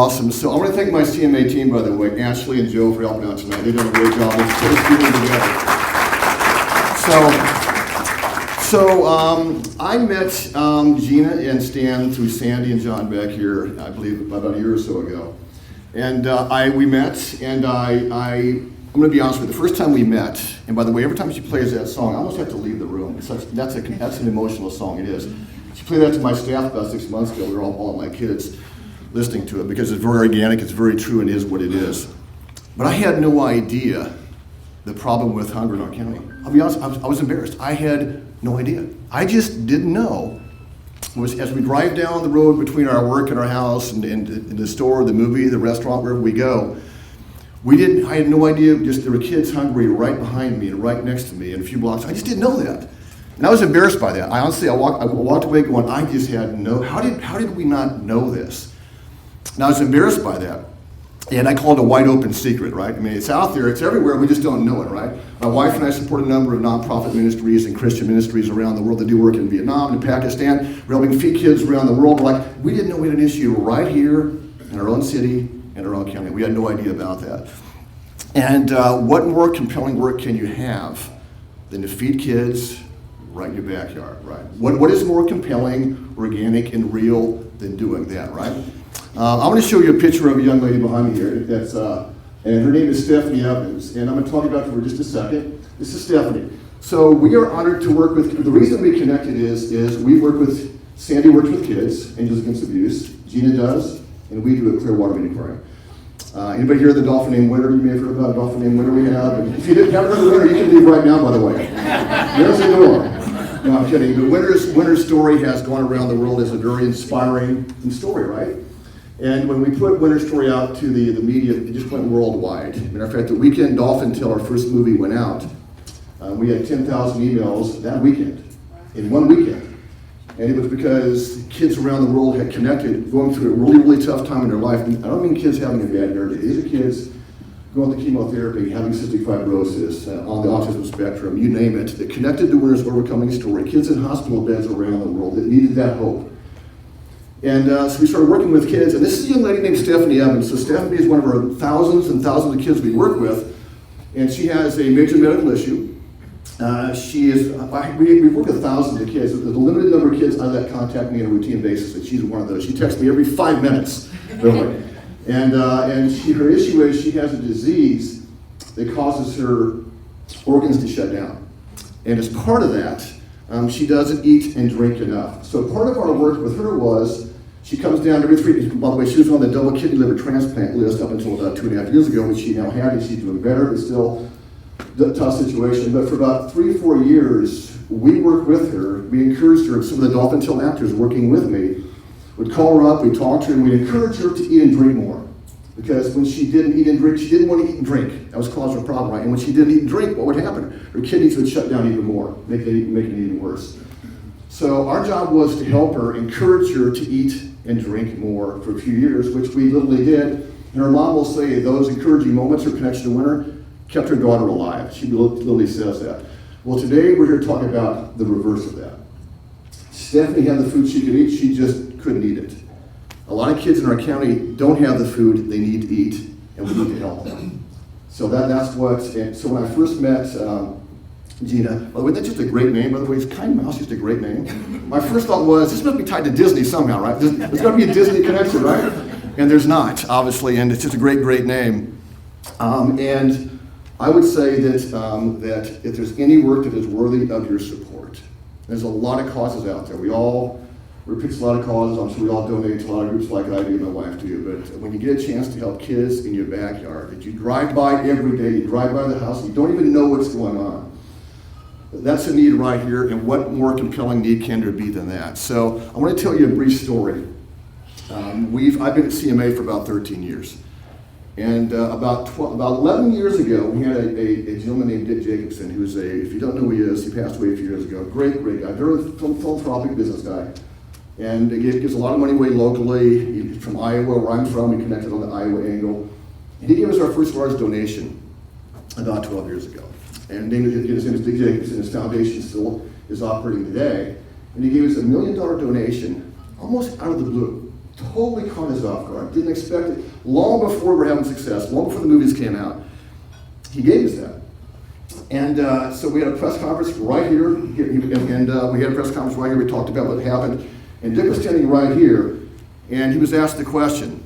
Awesome. So I want to thank my CMA team, by the way, Ashley and Joe, for helping out tonight. They've done a great job. Let's get it together. So I met Gina and Stan through Sandy and John back here, I believe, about a year or so ago. And we met, and I'm going to be honest with you, the first time we met, and by the way, every time she plays that song, I almost have to leave the room. That's an emotional song, it is. She played that to my staff about 6 months ago. We were all my kids listening to it because it's very organic, it's very true, and it is what it is. But I had no idea the problem with hunger in our county. I'll be honest, I was embarrassed. I had no idea. I just didn't know. As we drive down the road between our work and our house and the store, the movie, the restaurant, wherever we go, I had no idea just there were kids hungry right behind me and right next to me in a few blocks. I just didn't know that. And I was embarrassed by that. I walked away going, I just had no, how did we not know this? And I was embarrassed by that. And I call it a wide open secret, right? I mean, it's out there, it's everywhere, we just don't know it, right? My wife and I support a number of nonprofit ministries and Christian ministries around the world that do work in Vietnam and Pakistan. We're helping feed kids around the world. We didn't know we had an issue right here in our own city and our own county. We had no idea about that. And what more compelling work can you have than to feed kids right in your backyard, right? What is more compelling, organic, and real than doing that, right? I want to show you a picture of a young lady behind me here. And her name is Stephanie Evans. And I'm going to talk about her for just a second. This is Stephanie. So we are honored to work with, the reason we connected is we work with, Sandy works with kids, Angels Against Abuse. Gina does, and we do a Clearwater Aquarium. Anybody here the dolphin named Winter? You may have heard about a dolphin named Winter we have. And if you haven't heard of Winter, you can leave right now, by the way. There's the door. No, I'm kidding. But Winter's story has gone around the world as a very inspiring story, right? And when we put Winter's story out to the media, it just went worldwide. As a matter of fact, the weekend Dolphin Till our first movie went out, we had 10,000 emails that weekend, in one weekend. And it was because kids around the world had connected, going through a really, really tough time in their life. And I don't mean kids having a bad hair day. These are kids going through chemotherapy, having cystic fibrosis, on the autism spectrum, you name it, that connected to Winter's overcoming story. Kids in hospital beds around the world that needed that hope. And so we started working with kids, and this is a young lady named Stephanie Evans. So Stephanie is one of our thousands and thousands of kids we work with, and she has a major medical issue. We work with thousands of kids. There's a limited number of kids that contact me on a routine basis, and she's one of those. She texts me every 5 minutes, really. And her issue is she has a disease that causes her organs to shut down. And as part of that, she doesn't eat and drink enough. So part of our work with her was, she comes down every 3 weeks. By the way, she was on the double kidney liver transplant list up until about 2.5 years ago, which she now had, and she's doing better, but still a tough situation. But for about 3 or 4 years, we worked with her, we encouraged her, and some of the Dolphin Till actors working with me would call her up, we'd talk to her, and we'd encourage her to eat and drink more. Because when she didn't eat and drink, she didn't want to eat and drink. That was causing her problem, right? And when she didn't eat and drink, what would happen? Her kidneys would shut down even more, make it even worse. So our job was to help her, encourage her to eat and drink more for a few years, which we literally did. And her mom will say those encouraging moments, her connection to Winter, kept her daughter alive. She literally says that. Well, today we're here to talk about the reverse of that. Stephanie had the food she could eat, she just couldn't eat it. A lot of kids in our county don't have the food they need to eat, and we need to help them. So that's what, and so when I first met Gina, by the way, that's just a great name, by the way, it's Kind Mouse, just a great name. My first thought was, this must be tied to Disney somehow, right? There's got to be a Disney connection, right? And there's not, obviously, and it's just a great, great name. And I would say that if there's any work that is worthy of your support, there's a lot of causes out there. We pitch a lot of causes. I'm sure we all donate to a lot of groups like I do, my wife do. But when you get a chance to help kids in your backyard, that you drive by every day, you drive by the house, you don't even know what's going on. That's a need right here, and what more compelling need can there be than that? So I want to tell you a brief story. I've been at CMA for about 13 years. And about 11 years ago, we had a gentleman named Dick Jacobson, who's if you don't know who he is, he passed away a few years ago. Great guy, very philanthropic business guy. And he gives a lot of money away locally. He's from Iowa, where I'm from. We connected on the Iowa angle. And he gave us our first large donation about 12 years ago. And his name is Dick Jacobson. His foundation still is operating today. And he gave us $1 million donation almost out of the blue. totally caught us off guard. Didn't expect it. Long before we were having success, long before the movies came out, he gave us that. And so we had a press conference right here, and we had a press conference right here. We talked about what happened. And Dick was standing right here, and he was asked the question.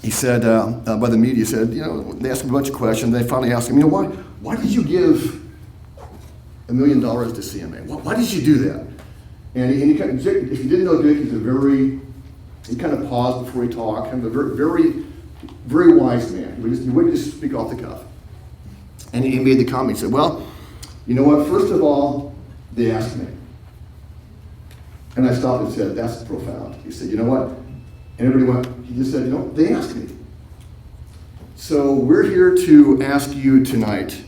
He said, by the media, he said, they asked him a bunch of questions. They finally asked him, why did you give $1 million to CMA? Why did you do that? And he kind of, if you didn't know Dick, he kind of paused before he talked, kind of a very, very wise man. He wouldn't just speak off the cuff. And he made the comment, he said, well, you know what, first of all, they asked me. And I stopped and said, that's profound. He said, you know what? And everybody went, he just said, they asked me. So we're here to ask you tonight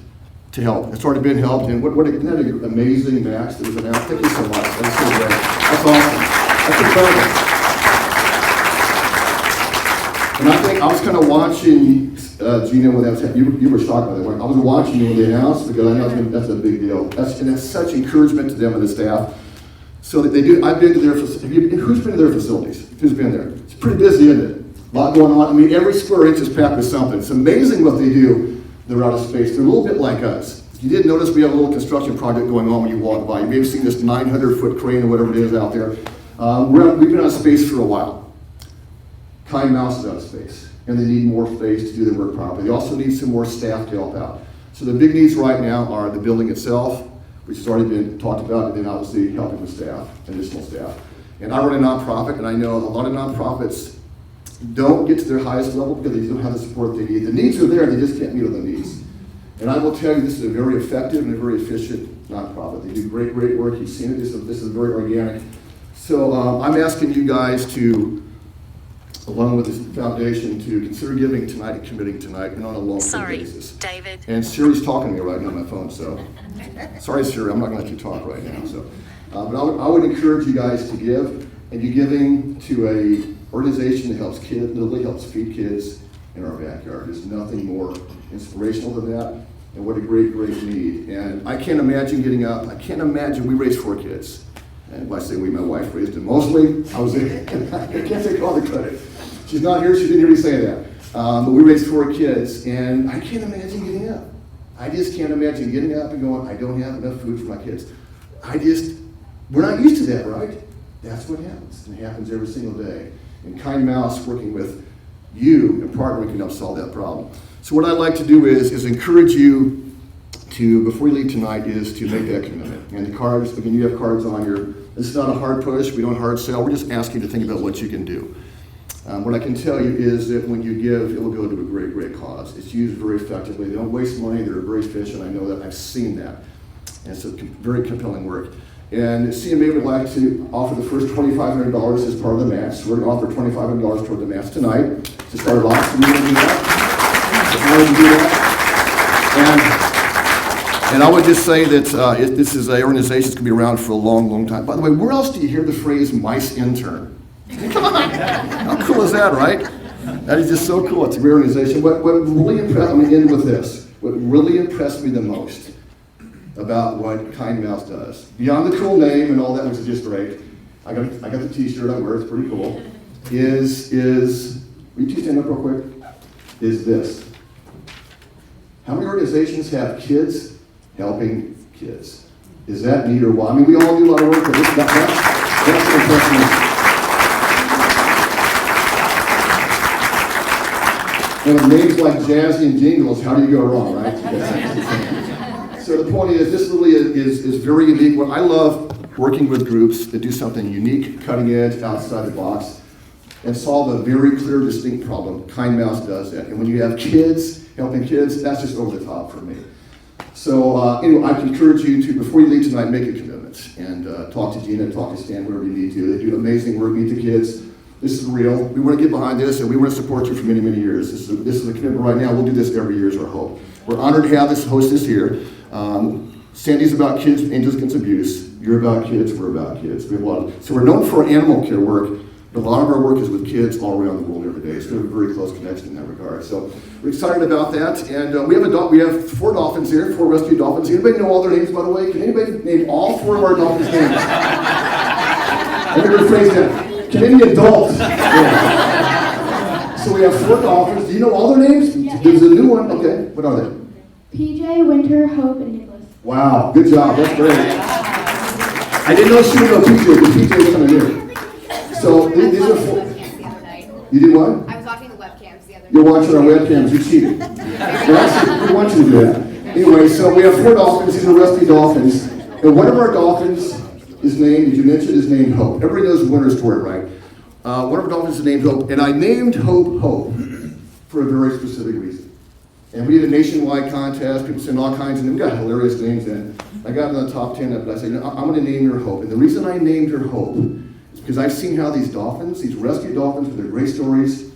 to help. It's already been helped, and isn't that an amazing match that was announced? Thank you so much. That's so great. That's awesome. That's incredible. And I think I was kind of watching Gina when that was happening. You were shocked by that. I was watching you when they announced because I know that's a big deal. And that's such encouragement to them and the staff. So that they do. I've been to their facilities. Who's been to their facilities? Who's been there? It's pretty busy, isn't it? A lot going on. I mean, every square inch is packed with something. It's amazing what they do. They're out of space. They're a little bit like us. If you didn't notice, we have a little construction project going on when you walk by. You may have seen this 900-foot crane or whatever it is out there. We've been out of space for a while. Kind Mouse is out of space, and they need more space to do their work properly. They also need some more staff to help out. So the big needs right now are the building itself, which has already been talked about, and then obviously helping with staff, additional staff. And I run a nonprofit, and I know a lot of nonprofits don't get to their highest level because they don't have the support they need. The needs are there, they just can't meet all the needs. And I will tell you, this is a very effective and a very efficient nonprofit. They do great, great work. You've seen it. This is very organic. So I'm asking you guys to, along with this foundation, to consider giving tonight and committing tonight and on a long-term basis. David. And Siri's talking to me right now on my phone, so sorry, Siri, I'm not going to let you talk right now. So, but I would encourage you guys to give, and you're giving to a organization that helps kids, literally helps feed kids in our backyard. There's nothing more inspirational than that, and what a great, great need. And I can't imagine getting up. I can't imagine. We raised 4 kids. And when I say we, my wife raised them. Mostly, I can't take all the credit. She's not here, she didn't hear me say that. But we raised 4 kids, and I can't imagine getting up. I just can't imagine getting up and going, I don't have enough food for my kids. We're not used to that, right? That's what happens, and it happens every single day. And Kind Mouse, working with you and partnering, can help solve that problem. So what I'd like to do is encourage you to, before you leave tonight, is to make that commitment. And the cards, again, you have cards on here. This is not a hard push, we don't hard sell, we're just asking you to think about what you can do. What I can tell you is that when you give, it will go to a great, great cause. It's used very effectively. They don't waste money. They're very efficient. I know that. I've seen that. And it's a very compelling work. And CMA would like to offer the first $2,500 as part of the match. So we're going to offer $2,500 toward the match tonight to start off. So we want to do that. And I would just say that this is an organization that's going to be around for a long, long time. By the way, where else do you hear the phrase mice intern? Come on, how cool is that, right? That is just so cool. It's a great organization. What really impressed, I'm going to end with this. What really impressed me the most about what Kind Mouse does, beyond the cool name and all that, which is just great, I got the t-shirt I wear, it's pretty cool, is will you two stand up real quick? Is this. How many organizations have kids helping kids? Is that neat or what? I mean, we all do a lot of work, but that's what impressed me. And with names like Jazzy and Jingles, how do you go wrong, right? So the point is, this really is very unique. What I love working with groups that do something unique, cutting edge, outside the box, and solve a very clear, distinct problem. Kind Mouse does that. And when you have kids helping kids, that's just over the top for me. So anyway, I encourage you to, before you leave tonight, make a commitment and talk to Gina, talk to Stan, wherever you need to. They do amazing work, meet the kids. This is real. We want to get behind this, and we want to support you for many, many years. This is a commitment right now. We'll do this every year is our hope. We're honored to have this host this year. Sandy's about kids, angels against abuse. You're about kids, we're about kids. We have a lot of, so we're known for our animal care work, but a lot of our work is with kids all around the world every day. So we have a very close connection in that regard. So we're excited about that. And we have 4 dolphins here, 4 rescue dolphins. Anybody know all their names, by the way? Can anybody name all 4 of our dolphins' names? Let me rephrase that. Maybe adult. Yeah. So we have 4 dolphins. Do you know all their names? Yeah. There's a new one. Okay, what are they? PJ, Winter, Hope, and Nicholas. Wow, good job. That's great. I didn't know she would know PJ, but PJ was kind of new. So these are 4. You did what? I was watching the webcams the other day. You're watching our webcams. You cheated. We want you to do that. Anyway, so we have 4 dolphins. These are rescue dolphins. And one of our dolphins is named, as you mentioned, is named Hope. Everybody knows the winter story, right? One of our dolphins is named Hope. And I named Hope Hope for a very specific reason. And we did a nationwide contest. People sent all kinds of them. We got hilarious names in. I got in the top 10, but I said, no, I'm going to name her Hope. And the reason I named her Hope is because I've seen how these dolphins, these rescue dolphins with their great stories,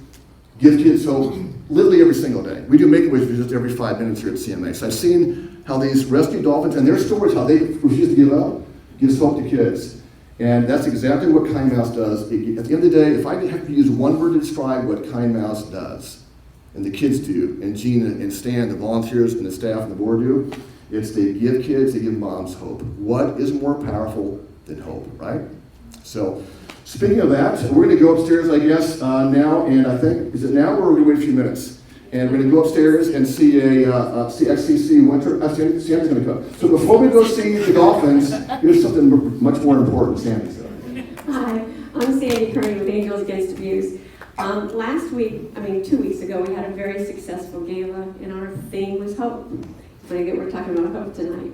give kids hope literally every single day. We do Make-A-Wish visits every 5 minutes here at CMA. I've seen how these rescue dolphins and their stories, how they refuse to give up, gives hope to kids. And that's exactly what Kind Mouse does. At the end of the day, if I have to use one word to describe what Kind Mouse does, and the kids do, and Gina and Stan, the volunteers and the staff and the board do, it's they give kids, they give moms hope. What is more powerful than hope, right? So, speaking of that, we're going to go upstairs, I guess, now, and I think, is it now or are we going to wait a few minutes? And we're going to go upstairs and see XCC Winter. Sandy's going to come. So before we go see the dolphins, here's something much more important. Sandy. Hi, I'm Sandy Kearney with Angels Against Abuse. 2 weeks ago, we had a very successful gala, and our theme was hope. We're talking about hope tonight.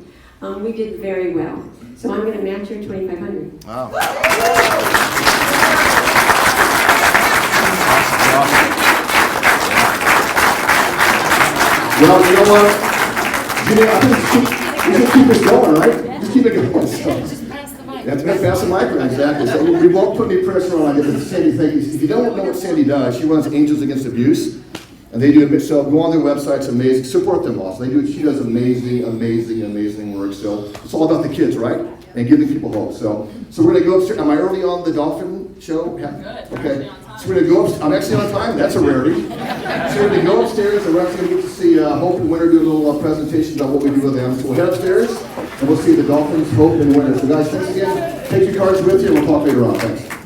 We did very well. So I'm going to match your $2,500. Wow. Well, you know what? Gina, I think we should keep this going, right? Just keep it going. So. Just pass the mic. That's pass the mic around, exactly. So we won't put any pressure on it. Sandy, thank you. If you don't know what Sandy does, she runs Angels Against Abuse. And they do, so go on their website, it's amazing. Support them also. She does amazing work. So it's all about the kids, right? And giving people hope. So we're going to go upstairs. Am I early on the dolphin show? Yeah. Good. Okay. So we're going to go upstairs. I'm actually on time. That's a rarity. So we're going to go upstairs and we're actually going to get to see Hope and Winter do a little presentation about what we do with them. So we'll head upstairs and we'll see the dolphins, Hope and Winter. So guys, thanks again. Take your cards with you and we'll talk later on. Thanks.